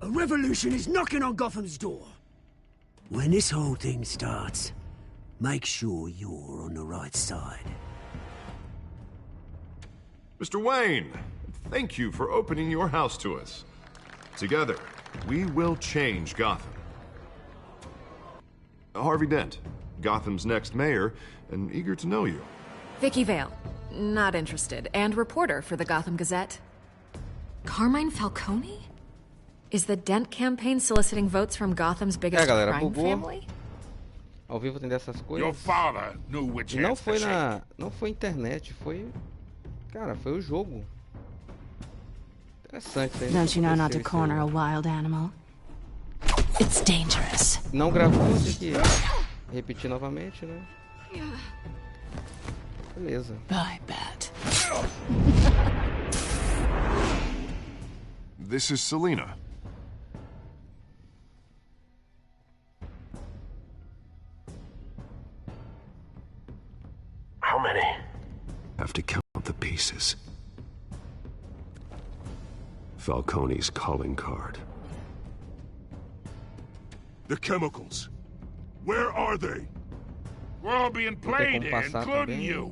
A revolution is knocking on Gotham's door. When this whole thing starts, make sure you're on the right side. Mr. Wayne, thank you for opening your house to us. Together, we will change Gotham. Harvey Dent, Gotham's next mayor, and eager to know you. Vicky Vale, not interested, and reporter for the Gotham Gazette. Carmine Falcone? Is the Dent campaign soliciting votes from Gotham's biggest galera, crime bugou. family? Ao vivo tem dessas coisas. Your father knew which E não hands to foi shake. não foi internet, foi, cara, foi o jogo. Interessante, né? Don't you know not to corner a wild animal? It's dangerous. Não gravou, tem que repetir novamente, né? Beleza. I bet. This is Selina. How many? Have to count the pieces. Falcone's calling card. The chemicals. Where are they? We're all being played here, including you.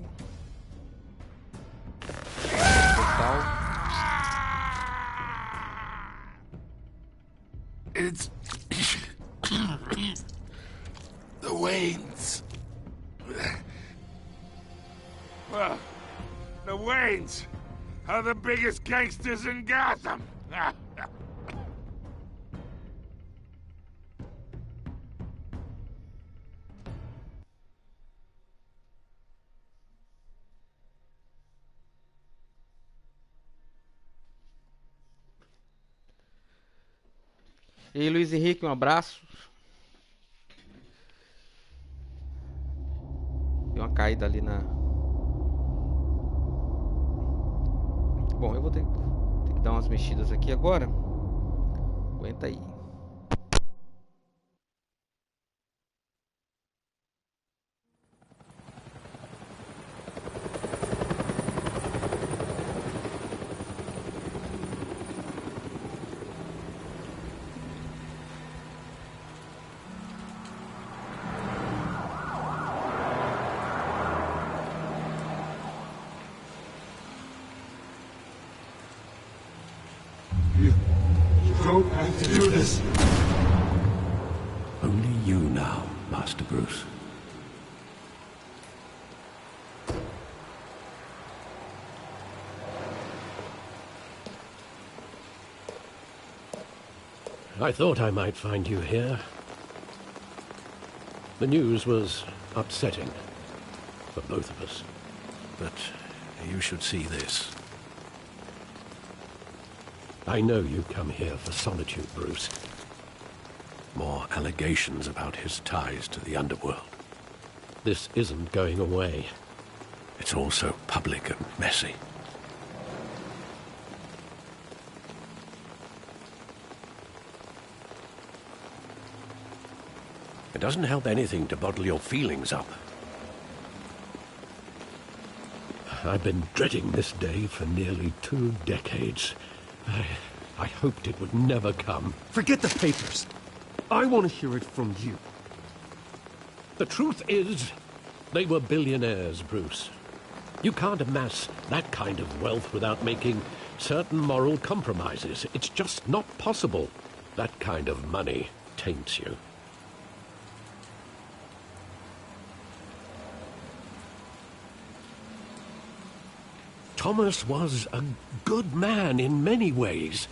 It's the Waynes. Well, the Waynes are the biggest gangsters in Gotham. E aí, Luiz Henrique, um abraço. Deu uma caída ali na... Bom, eu vou ter que dar umas mexidas aqui agora. Aguenta aí. Don't have to do this. Only you now, Master Bruce. I thought I might find you here. The news was upsetting for both of us. But you should see this. I know you come here for solitude, Bruce. More allegations about his ties to the underworld. This isn't going away. It's all so public and messy. It doesn't help anything to bottle your feelings up. I've been dreading this day for nearly 2 decades. I hoped it would never come. Forget the papers. I want to hear it from you. The truth is, they were billionaires, Bruce. You can't amass that kind of wealth without making certain moral compromises. It's just not possible. That kind of money taints you. Thomas was a good man in many ways,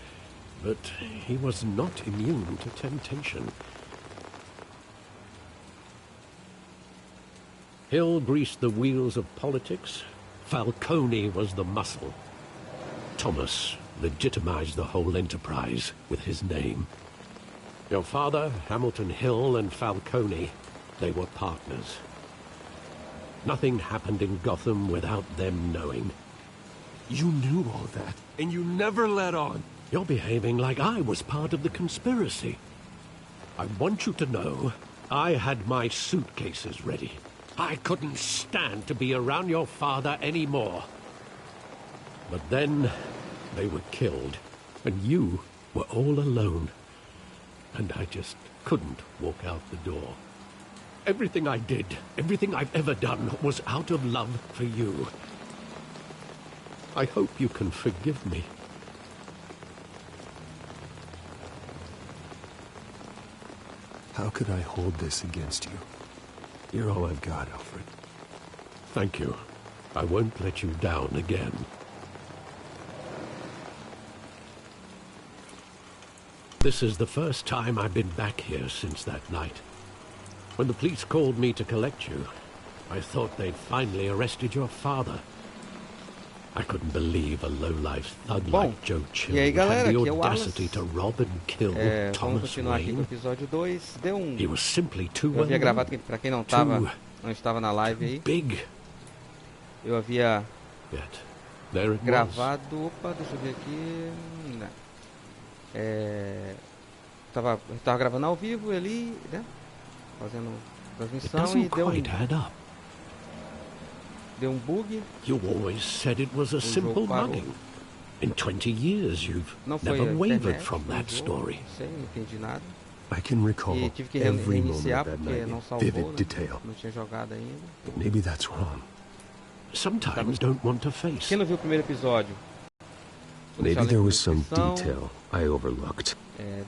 but he was not immune to temptation. Hill greased the wheels of politics. Falcone was the muscle. Thomas legitimized the whole enterprise with his name. Your father, Hamilton Hill, and Falcone, they were partners. Nothing happened in Gotham without them knowing. You knew all that, and you never let on. You're behaving like I was part of the conspiracy. I want you to know I had my suitcases ready. I couldn't stand to be around your father anymore. But then they were killed, and you were all alone. and I just couldn't walk out the door. Everything I did, everything I've ever done, was out of love for you. I hope you can forgive me. How could I hold this against you? You're all I've got, Alfred. Thank you. I won't let you down again. This is the first time I've been back here since that night. When the police called me to collect you, I thought they'd finally arrested your father. I couldn't believe a low-life thug like Joe Chill aí, galera, had the aqui é o audacity to rob and kill Vamos Thomas continuar aqui com o Wayne. episódio 2. Deu He was simply too Eu havia well gravado, pra quem não estava na live aí. big. Eu havia Yet there it was. gravado... Opa, deixa eu ver aqui... Não. Tava gravando ao vivo ali, né? Fazendo It transmissão e doesn't quite add up. deu bug. You always said it was a simple parou. mugging. In 20 years, you've Não foi never a wavered internet, from that usou, story. Não sei, não entendi nada. I can recall E tive que every moment reiniciar of that porque night não in salvou, vivid né? detail. Não tinha jogado ainda. But maybe that's wrong. Sometimes don't want to face. Quem não viu o primeiro episódio? vou deixar Maybe o there link was na some descrição. detail I overlooked.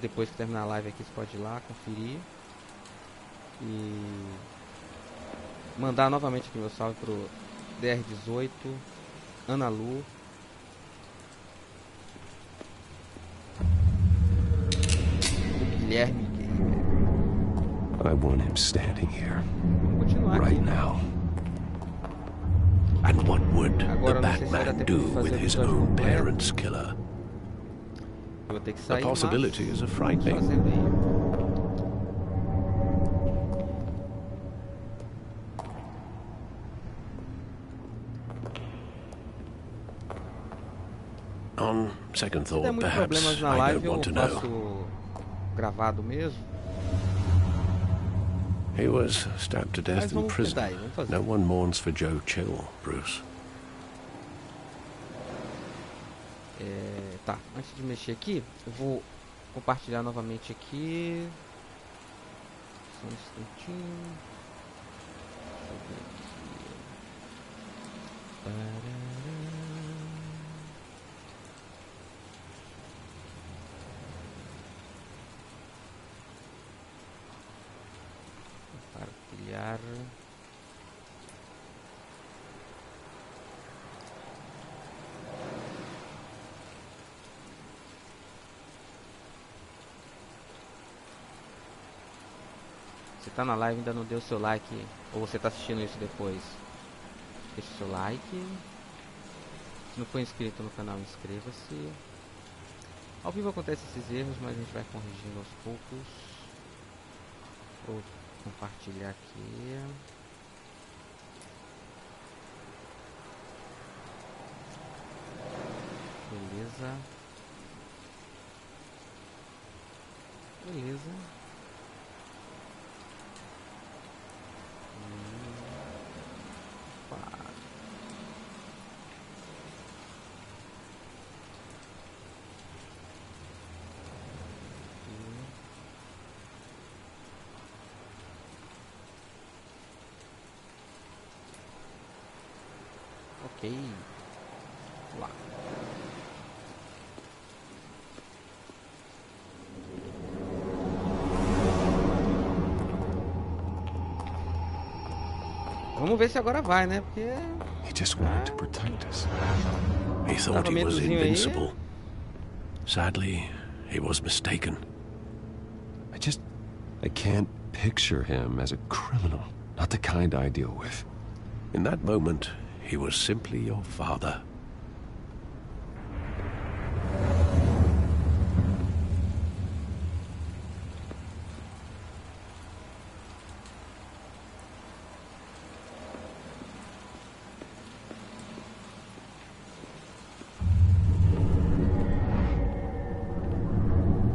Depois que terminar a live aqui, você pode ir lá, conferir. E mandar novamente aqui meu salve pro DR18, Ana Lu. O Guilherme. I want him standing here, Vamos continuar right aqui. now. And what would Agora the não sei se vai dar Batman tempo de do fazer with o his episódio own completo. parents' killer? Eu vou ter que The sair, possibilities are mas frightening. fazendo aí. On second Se der thought, muitos perhaps problemas na I live, don't eu want to know. faço gravado mesmo. He was stabbed to death Mas in vamos prison. tentar aí, vamos fazer. No one mourns for Joe Chill, Bruce. Tá, antes de mexer aqui, eu vou compartilhar novamente aqui. Só um instantinho. Deixa eu ver aqui. Compartilhar. Você tá na live e ainda não deu seu like, ou você tá assistindo isso depois, deixa o seu like. Se não for inscrito no canal, inscreva-se. Ao vivo acontecem esses erros, mas a gente vai corrigindo aos poucos. Vou compartilhar aqui. Beleza. Beleza. Ok. Lá. Vamos ver se agora vai, né? Porque He just wanted to protect us. He thought he was Travamentozinho aí. invincible. Sadly, he was mistaken. I can't picture him as a criminal. Not the kind I deal with. In that moment, he was simply your father.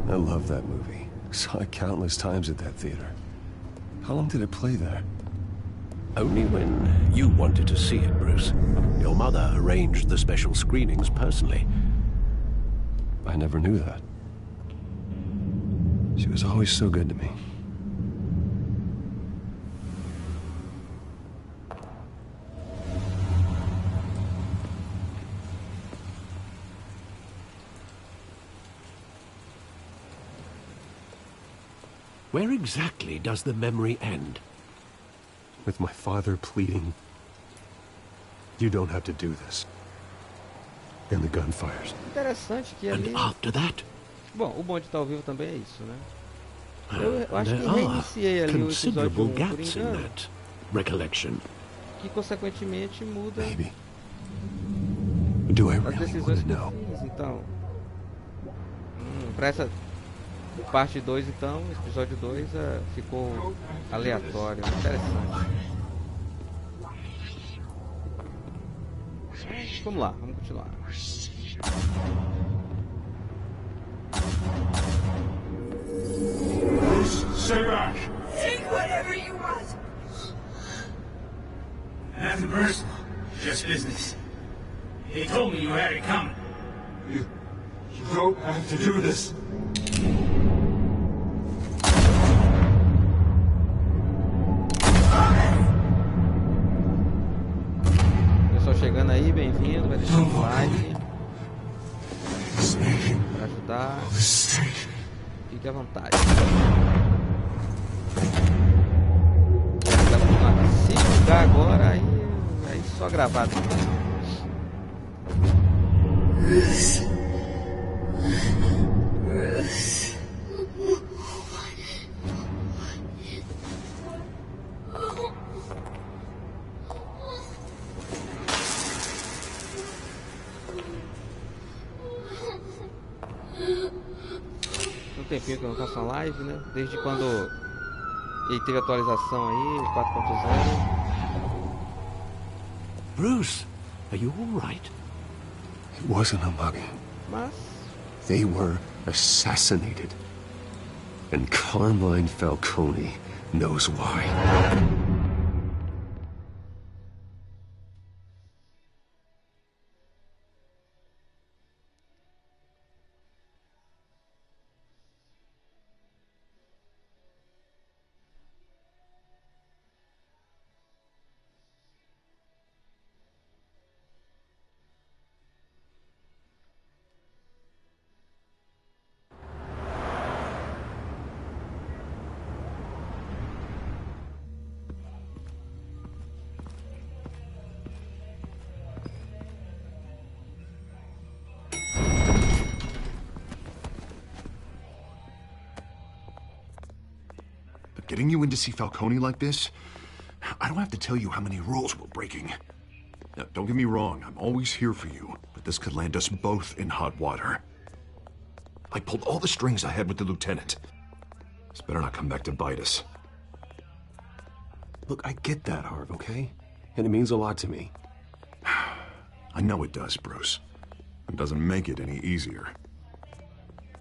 I love that movie. Saw it countless times at that theater. How long did it play there? Only when you wanted to see it, Bruce. Your mother arranged the special screenings personally. I never knew that. She was always so good to me. Where exactly does the memory end? With my father pleading, "You don't have to do this." And the gunfires. Interessante que ali... And after that? Bom, o bom de estar ao vivo também é isso, né? Eu acho There que reiniciei ali o episódio 1, por gaps in engano, that recollection. que consequentemente muda Baby, do I as really want decisões to que eu know? fiz, então. Pra essa parte 2, então, episódio 2 ficou aleatório, interessante. Vamos lá, vamos continuar. Stay back! Take whatever you want. Nothing personal, just business. They told me you had it coming. You don't have to do this. Pessoal chegando aí, bem-vindo, vai deixar um like para ajudar. Fique à vontade. Se jogar agora, aí só gravado. Um tempinho que eu não faço uma live, né? Desde quando ele teve atualização aí, 4.0. Bruce, are you all right? It wasn't a mugging. Mas They were assassinated. And Carmine Falcone knows why. Getting you in to see Falcone like this? I don't have to tell you how many rules we're breaking. Now, don't get me wrong, I'm always here for you, but this could land us both in hot water. I pulled all the strings I had with the lieutenant. This better not come back to bite us. Look, I get that, Harv, okay? And it means a lot to me. I know it does, Bruce. It doesn't make it any easier.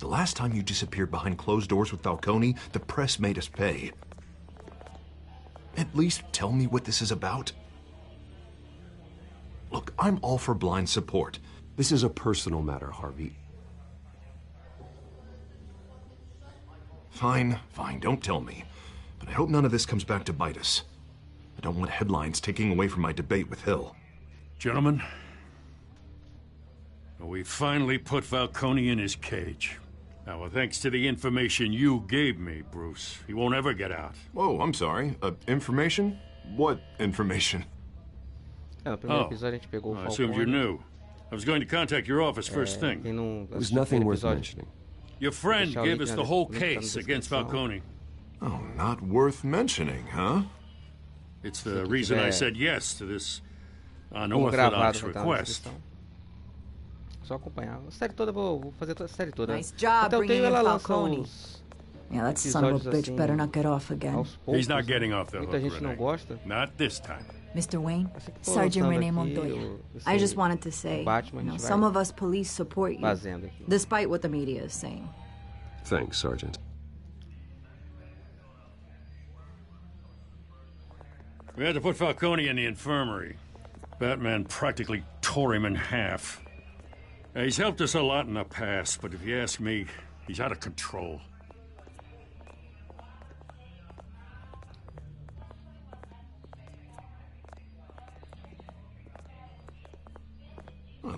The last time you disappeared behind closed doors with Falcone, the press made us pay. At least tell me what this is about. Look, I'm all for blind support. This is a personal matter, Harvey. Fine, don't tell me. But I hope none of this comes back to bite us. I don't want headlines taking away from my debate with Hill. Gentlemen, we finally put Falcone in his cage. Now, thanks to the information you gave me, Bruce, he won't ever get out. Whoa, I'm sorry. Information? What information? No primeiro episódio a gente pegou o I assumed you knew. I was going to contact your office first thing. It was nothing worth mentioning. Your friend gave us the whole case against Falcone. Oh, not worth mentioning, huh? It's the reason I said yes to this unorthodox request. Só acompanhar. A série toda, vou fazer a série toda. Nice job Até o bringing tempo in ela lança Falcone. os Yeah, that son of a bitch better not get off again. aos poucos. He's not getting off the hook, Muita gente não Renee. gosta. Not this time. Mr. Wayne, Pô, Sergeant lançando Renee aqui Montoya. esse I just wanted to say, Batman, you know, a gente some vai of us police support you, fazendo aqui. despite what the media is saying. Thanks, Sergeant. We had to put Falcone in the infirmary. Batman practically tore him in half. He's helped us a lot in the past, but if you ask me, he's out of control.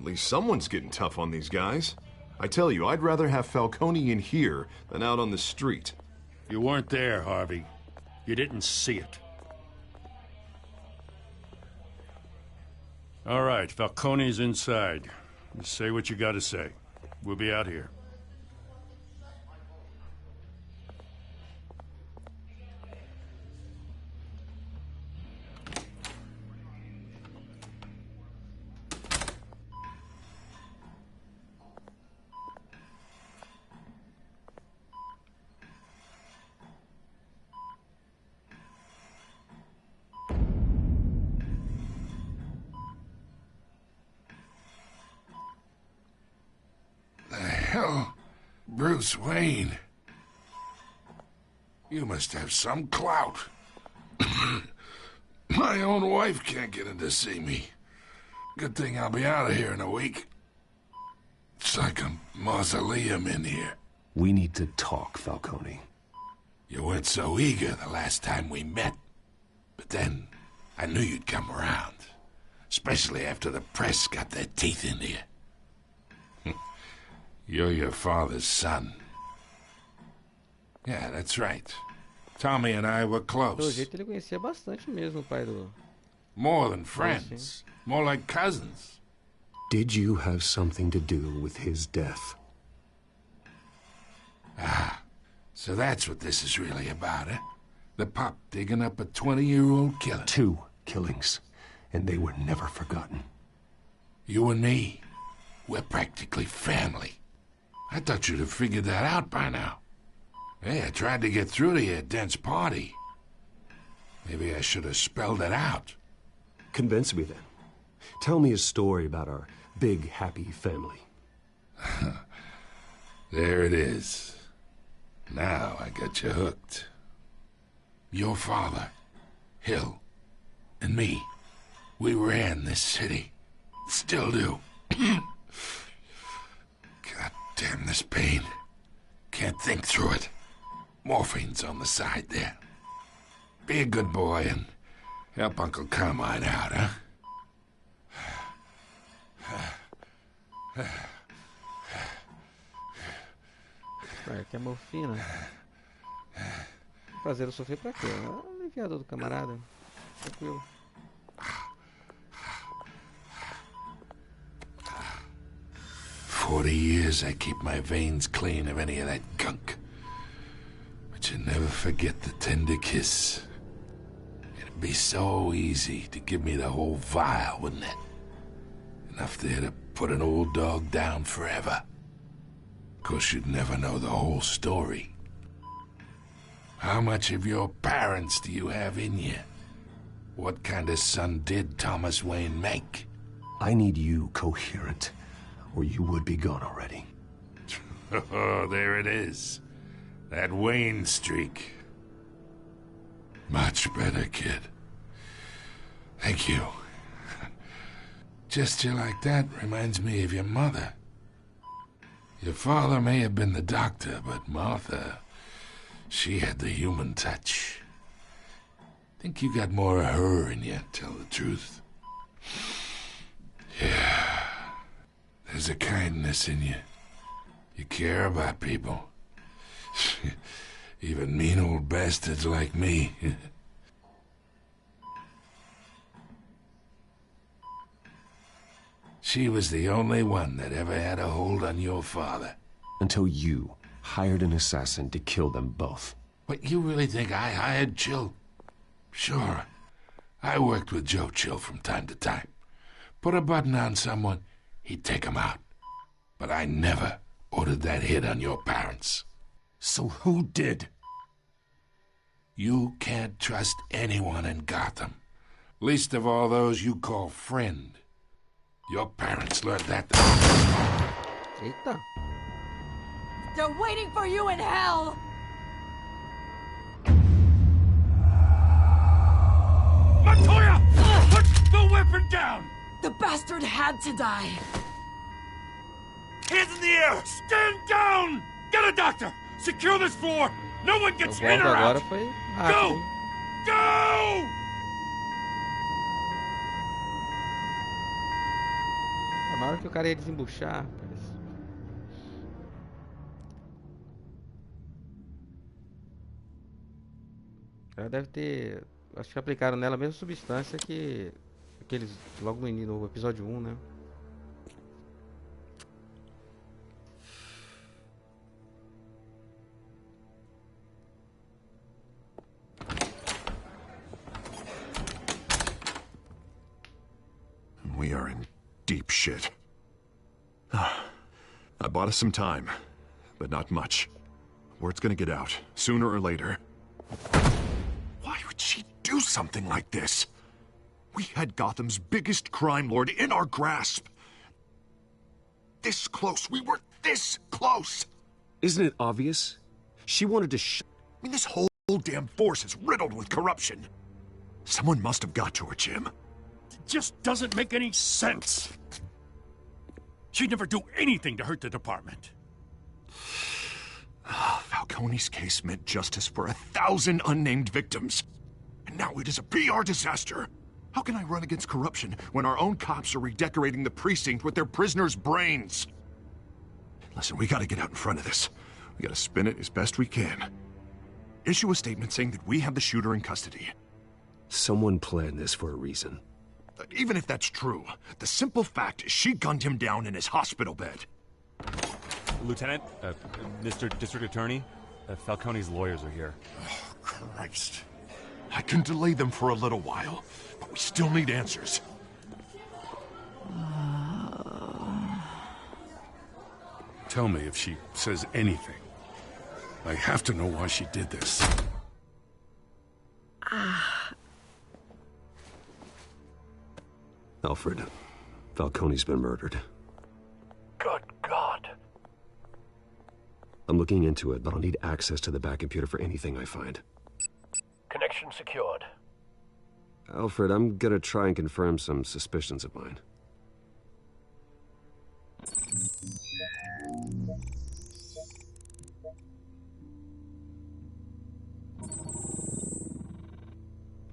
At least someone's getting tough on these guys. I tell you, I'd rather have Falcone in here than out on the street. You weren't there, Harvey. You didn't see it. All right, Falcone's inside. Just say what you gotta say. We'll be out here. Hell, Bruce Wayne. You must have some clout. My own wife can't get in to see me. Good thing I'll be out of here in a week. It's like a mausoleum in here. We need to talk, Falcone. You weren't so eager the last time we met. But then, I knew you'd come around. Especially after the press got their teeth into you. You're your father's son. Yeah, that's right. Tommy and I were Pelo close. jeito ele conhecia bastante mesmo o pai do... More than friends. More like cousins. Did you have something to do with his death? Ah, so that's what this is really about, eh? The pup digging up a 20-year-old killer. 2 killings, and they were never forgotten. You and me, we're practically family. I thought you'd have figured that out by now. Hey, I tried to get through to your dense party. Maybe I should have spelled it out. Convince me then. Tell me a story about our big, happy family. There it is. Now I got you hooked. Your father, Hill, and me, we ran this city. Still do. God damn this pain. Can't think through it. Morphine's on the side there. Be a good boy and help Uncle Carmine out, huh? Ué, que é morfina. Fazer eu sofrer pra quê? Aliviar a dor do camarada. Tranquilo. 40 years I keep my veins clean of any of that gunk. But you never forget the tender kiss. It'd be so easy to give me the whole vial, wouldn't it? Enough there to put an old dog down forever. Of course, you'd never know the whole story. How much of your parents do you have in you? What kind of son did Thomas Wayne make? I need you coherent, or you would be gone already. Oh, there it is. That Wayne streak. Much better, kid. Thank you. Gesture like that reminds me of your mother. Your father may have been the doctor, but Martha, she had the human touch. Think you got more of her in you, tell the truth. Yeah. There's a kindness in you. You care about people. Even mean old bastards like me. She was the only one that ever had a hold on your father. Until you hired an assassin to kill them both. What, you really think I hired Chill? Sure. I worked with Joe Chill from time to time. Put a button on someone, he'd take him out. But I never ordered that hit on your parents. So who did? You can't trust anyone in Gotham. Least of all those you call friend. Your parents learned that. Eita. They're waiting for you in hell! Montoya! Put the weapon down! The bastard had to die. Hands in the air! Stand down! Get a doctor! Secure this floor! No one gets O in golpe or out! agora foi rápido, Go! hein? Go! A Na hora que o cara ia desembuchar, rapaz. Ela deve ter... Acho que aplicaram nela a mesma substância que aqueles logo no início, no episódio 1, né? We are in deep shit. I bought us some time, but not much. Word's gonna get out, sooner or later. Why would she do something like this? We had Gotham's biggest crime lord in our grasp. This close. We were this close. Isn't it obvious? She wanted to I mean, this whole damn force is riddled with corruption. Someone must have got to her, Jim. It just doesn't make any sense. She'd never do anything to hurt the department. Falcone's case meant justice for 1,000 unnamed victims. And now it is a PR disaster. How can I run against corruption when our own cops are redecorating the precinct with their prisoners' brains? Listen, we gotta get out in front of this. We gotta spin it as best we can. Issue a statement saying that we have the shooter in custody. Someone planned this for a reason. Even if that's true, the simple fact is she gunned him down in his hospital bed. Lieutenant, Mr. District Attorney, Falcone's lawyers are here. Oh, Christ. I can delay them for a little while, but we still need answers. Tell me if she says anything. I have to know why she did this. Alfred, Falcone's been murdered. Good God. I'm looking into it, but I'll need access to the back computer for anything I find. Connection secured. Alfred, I'm gonna try and confirm some suspicions of mine.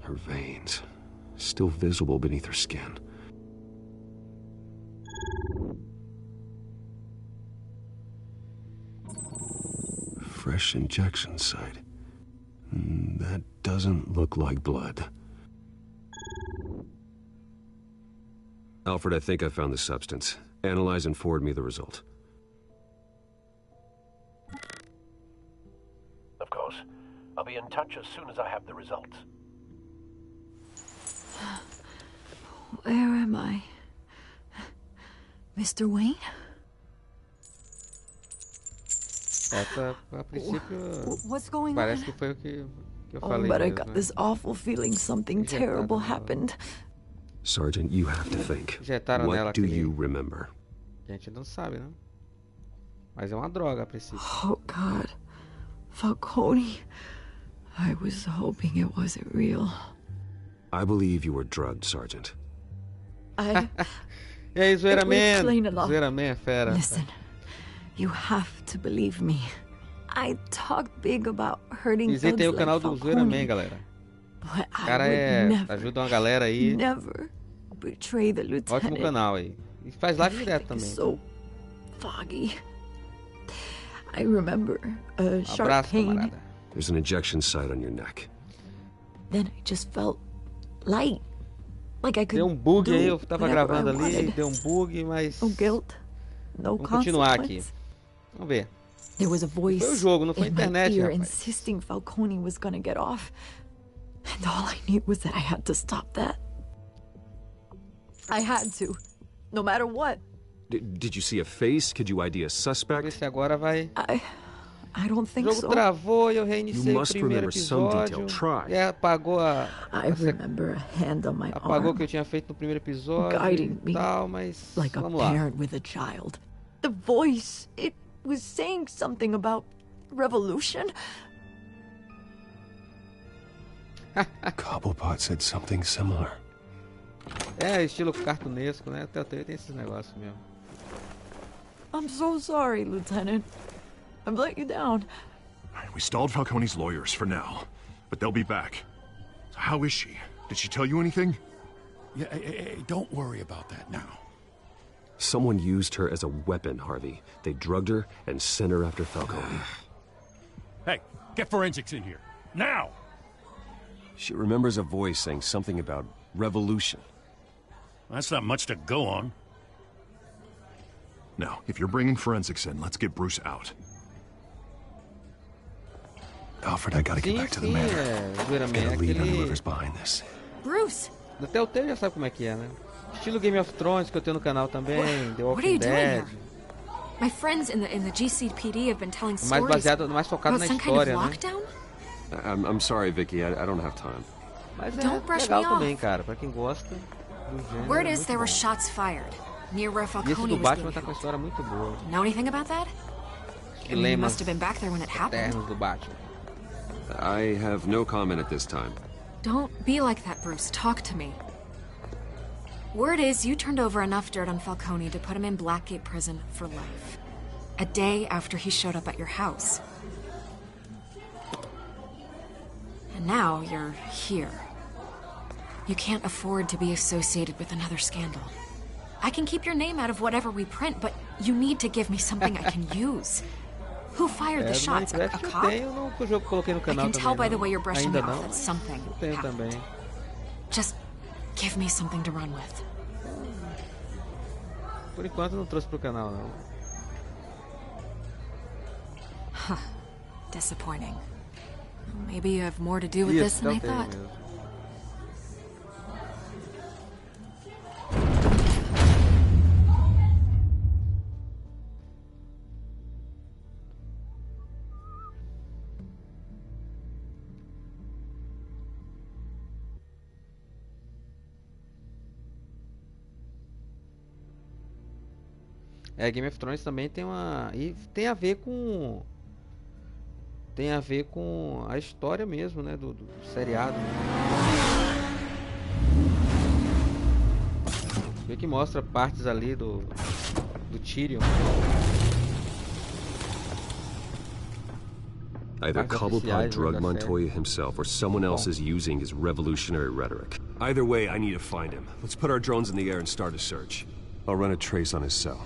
Her veins, still visible beneath her skin. Fresh injection site. That doesn't look like blood. Alfred, I think I found the substance. Analyze and forward me the result. Of course. I'll be in touch as soon as I have the results. Where am I? Mr. Wayne? Essa, a princípio, What's going parece on? que foi o que eu Oh, falei but I mesmo, got né? this awful feeling something terrible happened. Sergeant, you have to think. Injetaram nela What do aquele- you remember? Que a gente não sabe, né? Mas é uma droga a princípio. Oh, God. Falcone. I was hoping it wasn't real. I believe you were drugged, Sergeant. I... E aí, Zoeira It would explain Man? a lot. Zoeira Man é fera. Listen, you have to believe me. I talked big about hurting Visitei thugs o canal like do Zoeira Falcone, Man, galera. but O cara I would never, ajuda uma galera aí. never betray the lieutenant. Ótimo canal aí. E faz live direto também. So foggy. I remember a sharp Abraço, pain. camarada. There's an injection site on your neck. Then I just felt light. Like I could Deu bug do aí, eu tava whatever gravando I ali, wanted. deu bug, mas... No guilt, no Vamos continuar aqui. consequence. Vamos ver. There was a voice Foi o jogo, não foi a in my internet, ear rapaz. insisting Falcone was gonna get off. And all I knew was that I had to stop that. I had to. No matter what. Did you see a face? Could you ID a Vamos ver suspect? se agora vai... I don't O think jogo so. travou e eu reiniciei You o must primeiro remember some episódio. detail. Try. E apagou a... I remember a hand on my Apagou o arm, que eu tinha feito no primeiro episódio guiding e me tal, mas... like a Vamos lá. parent with a child. The voice, it was saying something about revolution. Cobblepot said something similar. É, estilo cartunesco, né? Até tem esses negócios mesmo. I'm so sorry, Lieutenant. I've let you down. We stalled Falcone's lawyers for now, but they'll be back. So how is she? Did she tell you anything? Yeah, hey, don't worry about that now. Someone used her as a weapon, Harvey. They drugged her and sent her after Falcone. Hey, get forensics in here. Now! She remembers a voice saying something about revolution. That's not much to go on. Now, if you're bringing forensics in, let's get Bruce out. Alfred, I gotta get back to the manor. Get a lead on whoever's behind this. Bruce! No Telltale já sabe como é que é, né? Estilo Game of Thrones que eu tenho no canal também, The Walking Dead. My friends in the GCPD have been telling Mais stories baseado, mais focado na some história, kind of né? lockdown? I'm sorry, Vicky. I don't have time. Mas Don't brush legal me também, off. cara, pra quem gosta do gênero. Word is muito there bom. were shots fired near where E esse Falcone do was Batman being tá com uma held. história muito boa. Know anything about that? You Dilemas must have been back there when it happened. eternos do Batman. I have no comment at this time. Don't be like that, Bruce. Talk to me. Word is you turned over enough dirt on Falcone to put him in Blackgate Prison for life. A day after he showed up at your house. And now you're here. You can't afford to be associated with another scandal. I can keep your name out of whatever we print, but you need to give me something I can use. Who fired the shots? A cop? Tenho, não, que o jogo coloquei no I canal can tell também, by não. the way you're brushing Ainda me off não. that something Eu tenho happened. também. Just give me something to run with. Por enquanto não trouxe pro canal, não. Huh. Disappointing. Maybe you have more to do with this than I thought. Mesmo. Game of Thrones também tem uma... E tem a ver com... Tem a ver com a história mesmo, né? Do seriado. Vê que mostra partes ali do Tyrion. Either Cobblepot drugged Montoya himself or someone else is using his revolutionary rhetoric. Either way, I need to find him. Let's put our drones in the air and start a search. I'll run a trace on his cell.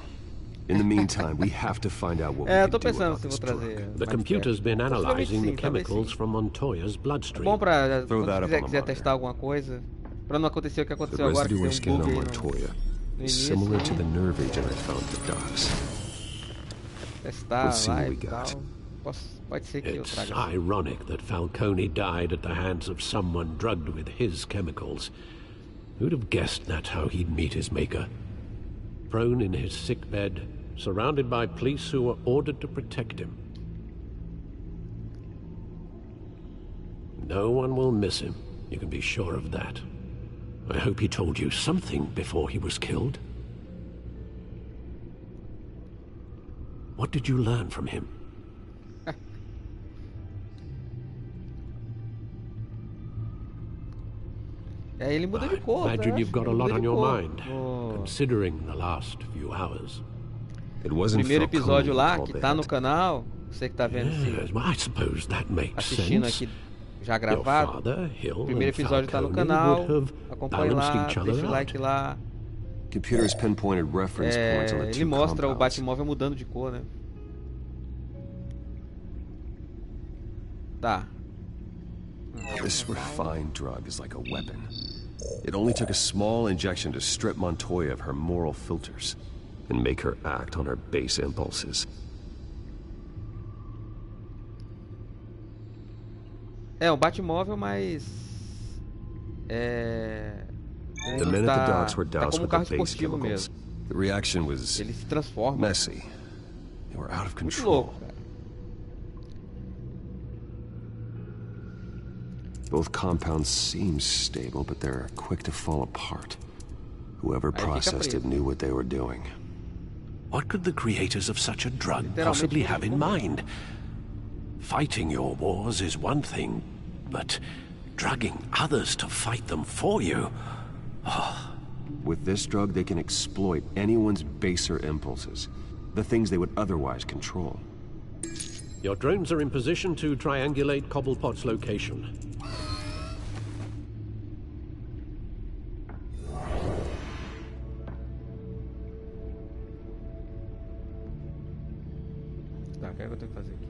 In the meantime, we have to find out what we can do about this drug. The computer's been analyzing the chemicals from Montoya's bloodstream. Bom pra quando quiser testar alguma coisa, pra não acontecer o que aconteceu agora, que tem bug aí no início, similar to the nerve agent I found at the docks. Testar lá e tal. Pode ser que eu It's traga. ironic that Falcone died at the hands of someone drugged with his chemicals. Who'd have guessed that's how he'd meet his maker? Prone in his sick bed, surrounded by police who were ordered to protect him. No one will miss him, you can be sure of that. I hope he told you something before he was killed. What did you learn from him? Ele muda de cor. Imagine you've got a lot on your mind, considering the last few hours. It wasn't Primeiro episódio lá, que tá no canal, você que tá vendo I suppose that makes assistindo sense. aqui já gravado. O primeiro episódio tá no canal, acompanhe lá, deixa o like lá. Computer's pinpointed reference points on the Ele two mostra o compounds. Batmóvel mudando de cor, né? Tá. This refined drug is like a weapon. It only took a small injection to strip Montoya of her moral filters and make her act on her base impulses. O Batmóvel, mas... The men at the docks were doused with the base chemicals. The reaction was ele se transforma. Messy. They were out of Muito control. louco, cara. Both compounds seem stable, but they're quick to fall apart. Whoever processed it knew what they were doing. What could the creators of such a drug possibly have in mind? Fighting your wars is one thing, but drugging others to fight them for you? With this drug, they can exploit anyone's baser impulses, the things they would otherwise control. Your drones are in position to triangulate Cobblepot's location. tenho que fazer aqui?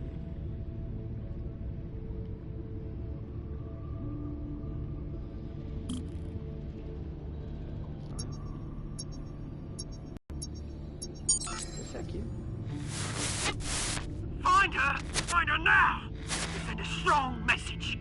Esse aqui. Find her! Find her now! Send a strong message.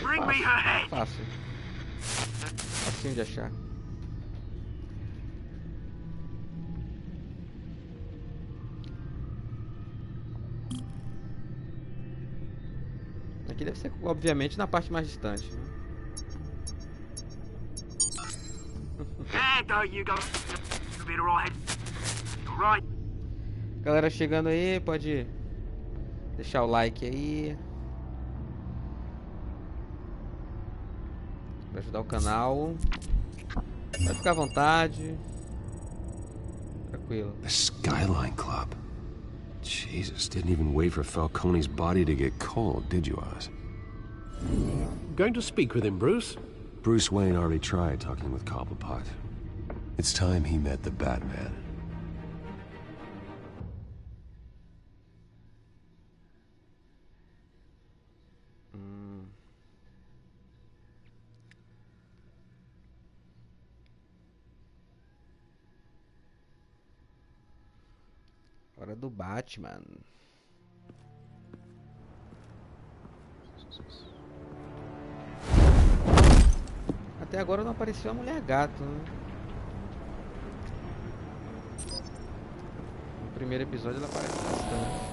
Bring me her head. Fácil. Facinho de achar. Aqui deve ser, obviamente, na parte mais distante, né? Galera chegando aí, pode deixar o like aí pra ajudar o canal. Pode ficar à vontade. Tranquilo. The Skyline Club. Jesus, didn't even wait for Falcone's body to get cold, did you, Oz? Going to speak with him, Bruce? Bruce Wayne already tried talking with Cobblepot. It's time he met the Batman. Hora do Batman. Até agora não apareceu a mulher gato, né? No primeiro episódio ela aparece bastante.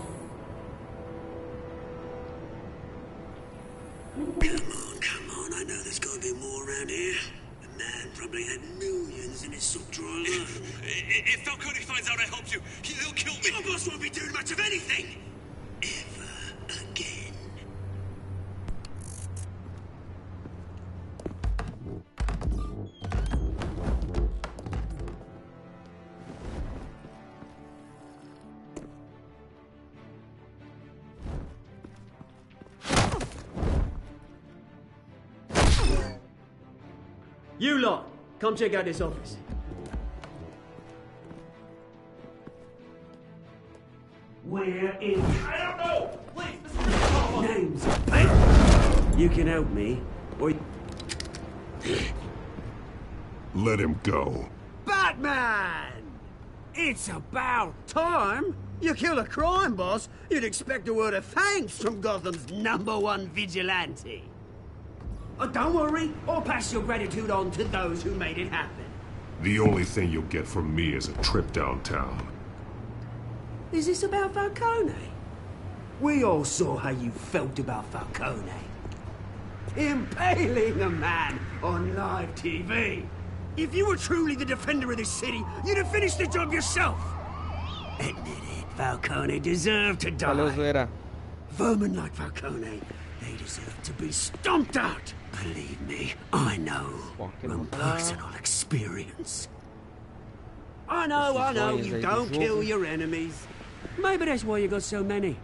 Come on, I know there's gotta be more around here. The man probably had millions in his sock drawer alone. If Falcone finds out I helped you, he'll kill me. Your boss won't be doing much of anything. Ever again. You lot, come check out this office. Where is... I don't know! Please, Mr. Names, please. You can help me, or... Let him go. Batman! It's about time. You kill a crime boss, you'd expect a word of thanks from Gotham's #1 vigilante. Oh, don't worry, I'll pass your gratitude on to those who made it happen. The only thing you'll get from me is a trip downtown. Is this about Falcone? We all saw how you felt about Falcone. Impaling a man on live TV. If you were truly the defender of this city, you'd have finished the job yourself. Admit it, Falcone deserved to die. Valeu, zoeira. Vermin like Falcone, they deserve to be stomped out. Believe me, I know from personal experience. I know, you don't kill your enemies. Maybe that's why you got so many.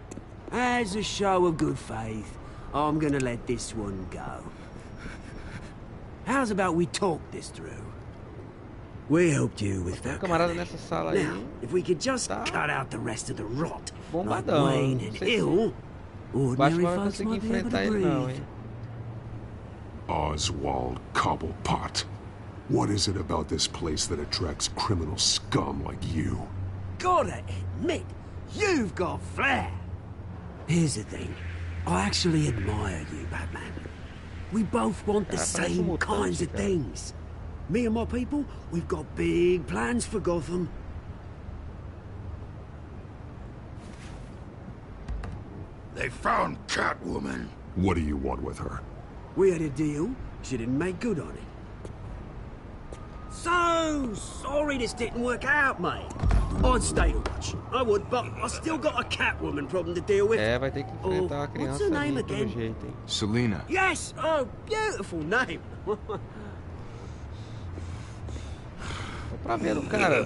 As a show of good faith, I'm gonna let this one go. How's about we talk this through? We helped you with that. Camarada nessa sala aí. Now, if we could just cut out the rest of the rot, like Bombadão. Wayne and Hill, ordinary folks might be able to breathe. Oswald Cobblepot. What is it about this place that attracts criminal scum like you? Gotta admit, you've got flair. Here's the thing. I actually admire you, Batman. We both want the same kinds of things. Me and my people, we've got big plans for Gotham. They found Catwoman. What do you want with her? We had a deal. She didn't make good on it. So sorry this didn't work out, mate. I'd stay to watch. I would, but I still got a Catwoman problem to deal with. Vai ter que enfrentar a criança. What's her name ali, again? pelo jeito, hein? Selina. Yes! Oh, beautiful name. Tô pra ver o cara.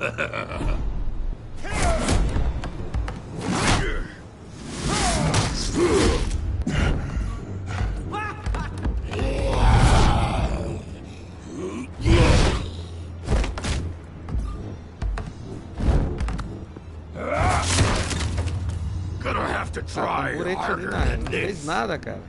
Gonna have to try harder não than fez this. nada, cara.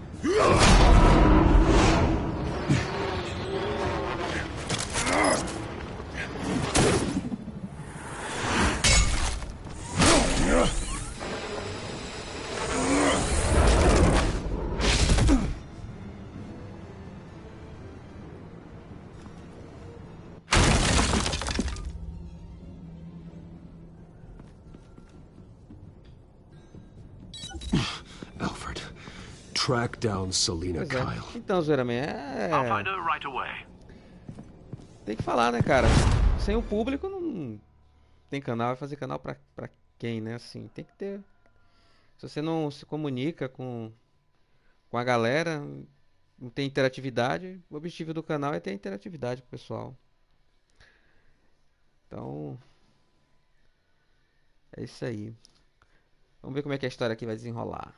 Alfred, track down Selina Pois é. Kyle. Então, Zoeiraman, I'll find her right away. tem que falar, né, cara? Sem o público não tem canal. Vai fazer canal pra quem, né? Assim, tem que ter. Se você não se comunica com a galera, não tem interatividade, o objetivo do canal é ter interatividade com o pessoal. Então, é isso aí. Vamos ver como é que a história aqui vai desenrolar.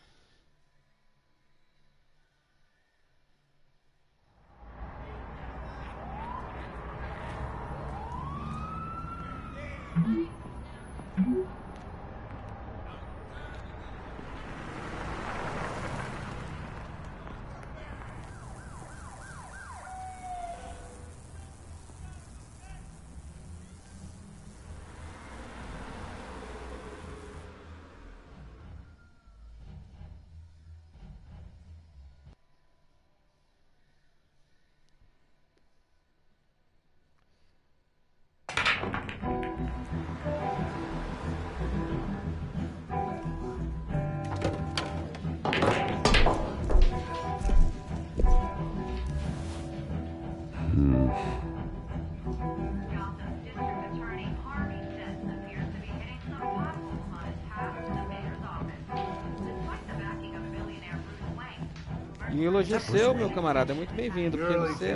E um elogio seu, meu camarada, é muito bem-vindo, porque você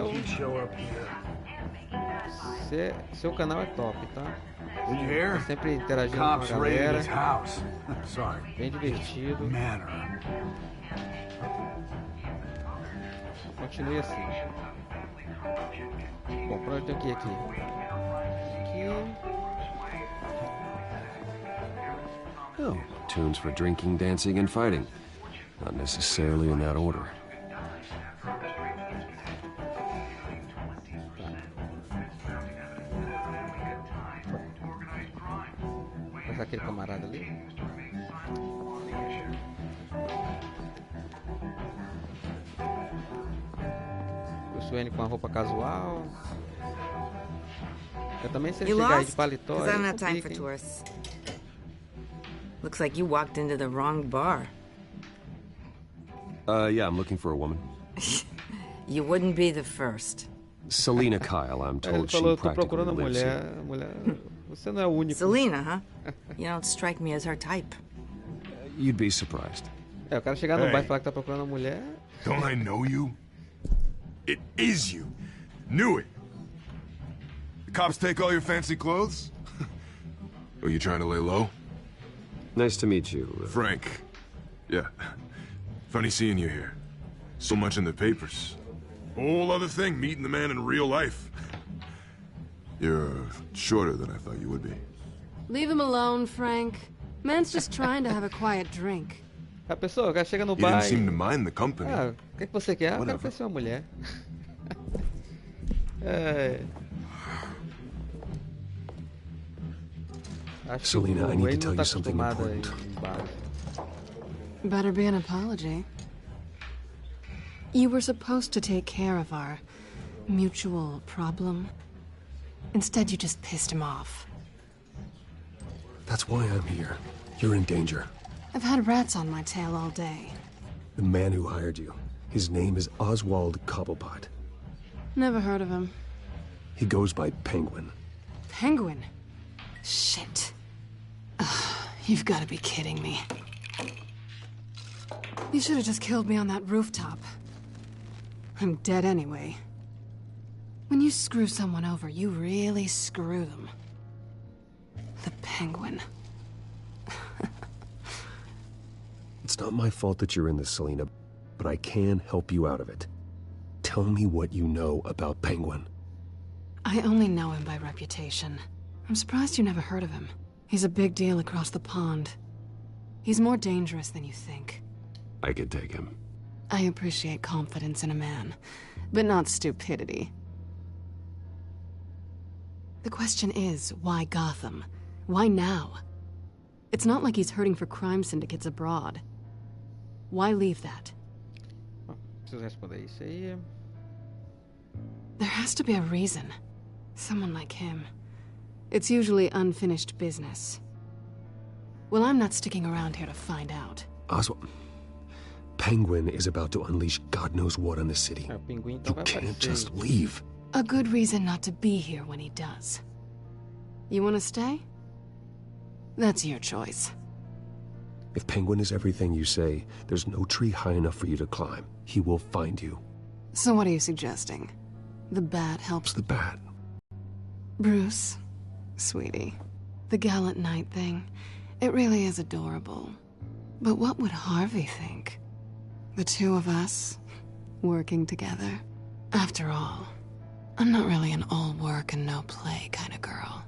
é seu canal é top, tá? Tá sempre interagindo com a galera. Bem divertido. Continue assim. Bom, pra onde tem que ir aqui? Oh, tunes for drinking, dancing, and fighting. Not necessarily in that order. Mas aquele camarada ali. O Suene com a roupa casual. Eu também sei chegar aí de paletó. Because I don't have time for tourists. Looks like you walked into the wrong bar. Yeah, I'm looking for a woman. You wouldn't be the first. Selina Kyle, I'm told she Tô practically procurando a lives mulher. here. A mulher. Você não é o único. Selina, huh? You don't strike me as her type. You'd be surprised. É, o cara chegar no bar e falar que tá procurando uma mulher. Don't I know you? It is you. Knew it. The cops take all your fancy clothes? Are you trying to lay low? Nice to meet you. Frank. Yeah. Funny seeing you here. So much in the papers. Whole other thing, meeting the man in real life. You're shorter than I thought you would be. Leave him alone, Frank. Man's just trying to have a quiet drink. A pessoa, o cara chega no You bar didn't seem to mind the company. Ah, o que você quer? Ah, eu quero conhecer uma mulher. Acho Selina, I need to que tell não you tá something acostumada important. em bar. Better be an apology. You were supposed to take care of our mutual problem. Instead, you just pissed him off. That's why I'm here. You're in danger. I've had rats on my tail all day. The man who hired you, his name is Oswald Cobblepot. Never heard of him. He goes by Penguin. Penguin? Shit. Ugh, you've got to be kidding me. You should have just killed me on that rooftop. I'm dead anyway. When you screw someone over, you really screw them. The Penguin. It's not my fault that you're in this, Selena, but I can help you out of it. Tell me what you know about Penguin. I only know him by reputation. I'm surprised you never heard of him. He's a big deal across the pond. He's more dangerous than you think. I could take him. I appreciate confidence in a man, but not stupidity. The question is, why Gotham? Why now? It's not like he's hurting for crime syndicates abroad. Why leave that? Preciso responder isso aí. There has to be a reason. Someone like him. It's usually unfinished business. Well, I'm not sticking around here to find out. Oswald, Penguin is about to unleash God knows what on the city. You can't just leave. A good reason not to be here when he does. You want to stay? That's your choice. If Penguin is everything you say, there's no tree high enough for you to climb. He will find you. So what are you suggesting? The bat helps the bat. Bruce, sweetie, the gallant knight thing, it really is adorable. But what would Harvey think? The two of us, working together? After all, I'm not really an all work and no play kind of girl.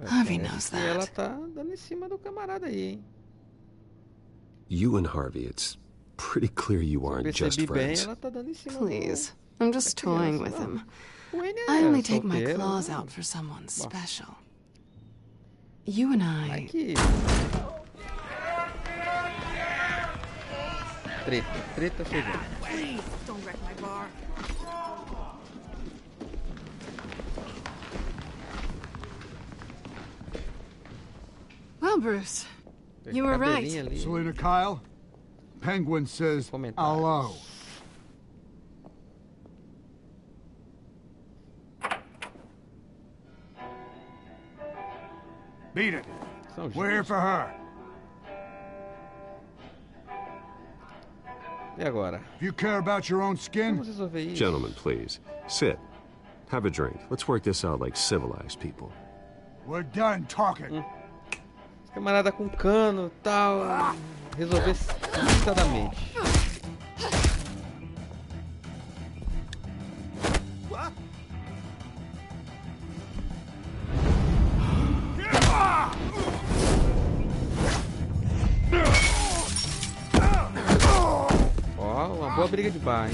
Harvey knows that. Ela tá dando em cima do camarada aí, hein? You and Harvey, it's pretty clear you aren't just friends. Ela tá dando em cima. Please, I'm just toying with him. I only take my claws out for someone special. You and I... Treta chegou. Please, don't wreck my bar. Well, Bruce, you were right. Selena Kyle, Penguin says hello. Beat it. We're here for her. E agora? If you care about your own skin... Gentlemen, please. Sit. Have a drink. Let's work this out like civilized people. We're done talking. Camarada com cano e tal. Resolver cicadamente. Ó, uma boa briga de bar, hein?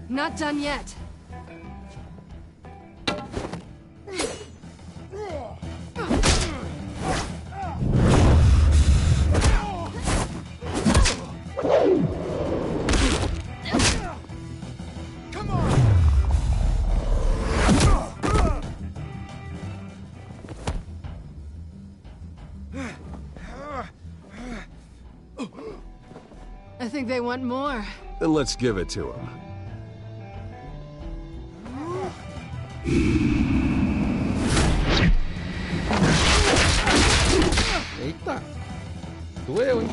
Not done yet. I think they want more. Then let's give it to him. Eita! Doeu, hein?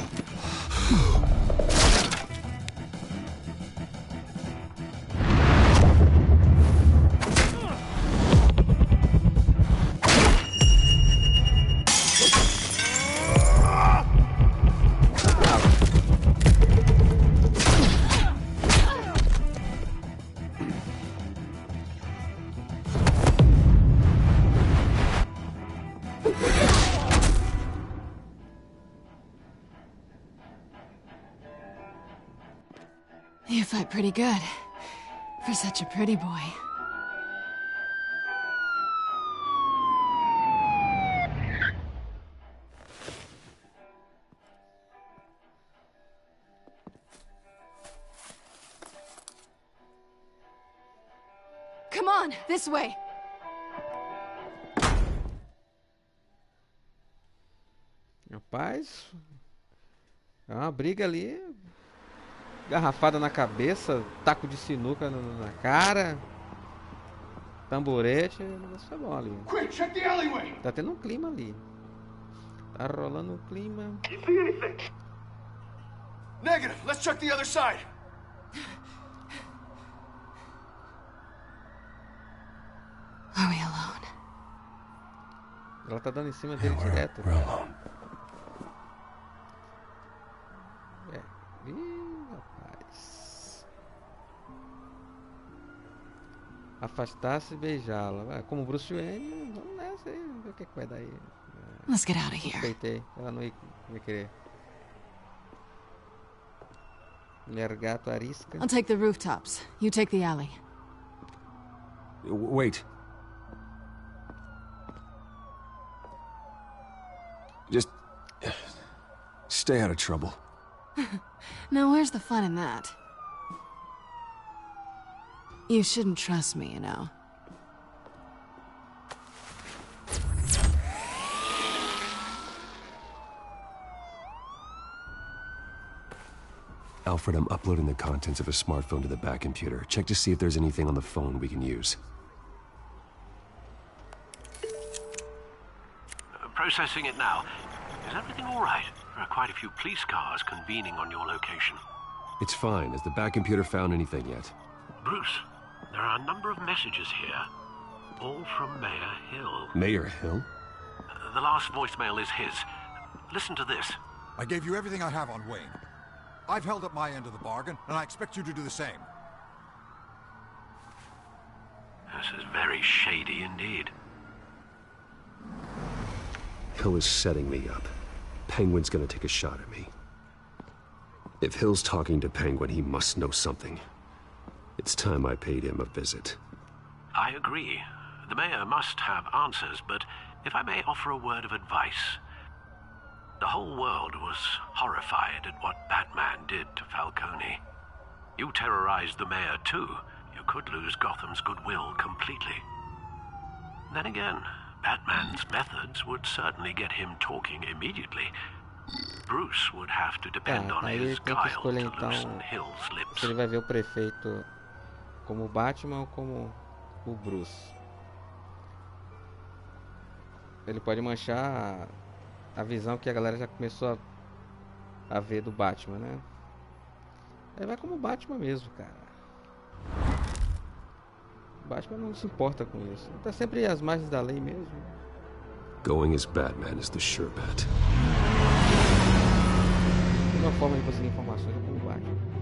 You fight pretty good for such a pretty boy. on, this way. Rapaz, é uma briga ali. Garrafada na cabeça, taco de sinuca na cara, tamborete, o negócio foi bom ali. Tá tendo um clima ali. Tá rolando um clima. Negative. Let's check the other side. Are we alone? Ela tá dando em cima dele direto. Ih, rapaz. Afastar-se e beijá-la. Como Bruce Wayne, vamos nessa aí, ver o que vai dar aí. Let's get out of here. Respeitei. Ela não ia querer. Mulher gato arisca. I'll take the rooftops. You take the alley. Wait. Just stay out of trouble. Now, where's the fun in that? You shouldn't trust me, you know. Alfred, I'm uploading the contents of a smartphone to the back computer. Check to see if there's anything on the phone we can use. Processing it now. Is everything all right? There are quite a few police cars convening on your location. It's fine. Has the back computer found anything yet? Bruce, there are a number of messages here. All from Mayor Hill. Mayor Hill? The last voicemail is his. Listen to this. I gave you everything I have on Wayne. I've held up my end of the bargain, and I expect you to do the same. This is very shady indeed. Hill is setting me up. Penguin's gonna take a shot at me. If Hill's talking to Penguin, he must know something. It's time I paid him a visit. I agree. The mayor must have answers, but if I may offer a word of advice. The whole world was horrified at what Batman did to Falcone. You terrorized the mayor too. You could lose Gotham's goodwill completely. Then again, Batman's methods would certainly get him talking immediately. Bruce would have to depend on his guile to loosen Hill's lips. Se ele vai ver o prefeito como o Batman ou como o Bruce. Ele pode manchar a visão que a galera já começou a ver do Batman, né? Ele vai como o Batman mesmo, cara. O Batman não se importa com isso. Tá sempre às margens da lei mesmo. Going as Batman is the sure bet. Uma forma de conseguir informações é como o Batman.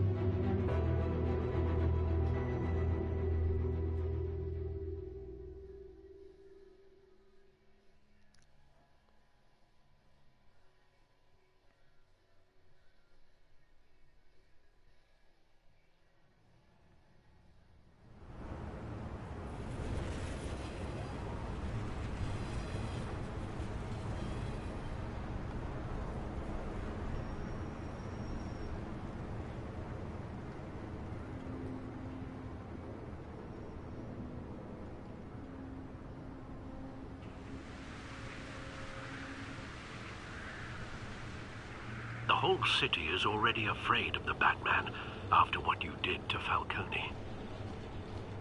The whole city is already afraid of the Batman after what you did to Falcone.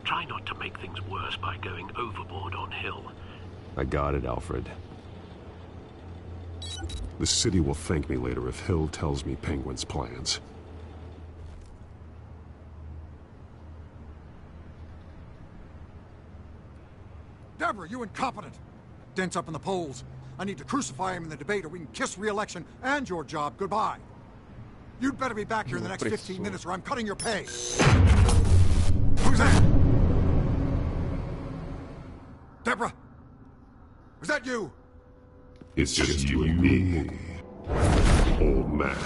Try not to make things worse by going overboard on Hill. I got it, Alfred. The city will thank me later if Hill tells me Penguin's plans. Deborah, you incompetent! Dent's up in the polls. I need to crucify him in the debate or we can kiss re-election and your job goodbye. You'd better be back here in the next 15 minutes or I'm cutting your pay. Who's that? Deborah? Was that you? It's just you and me, old man.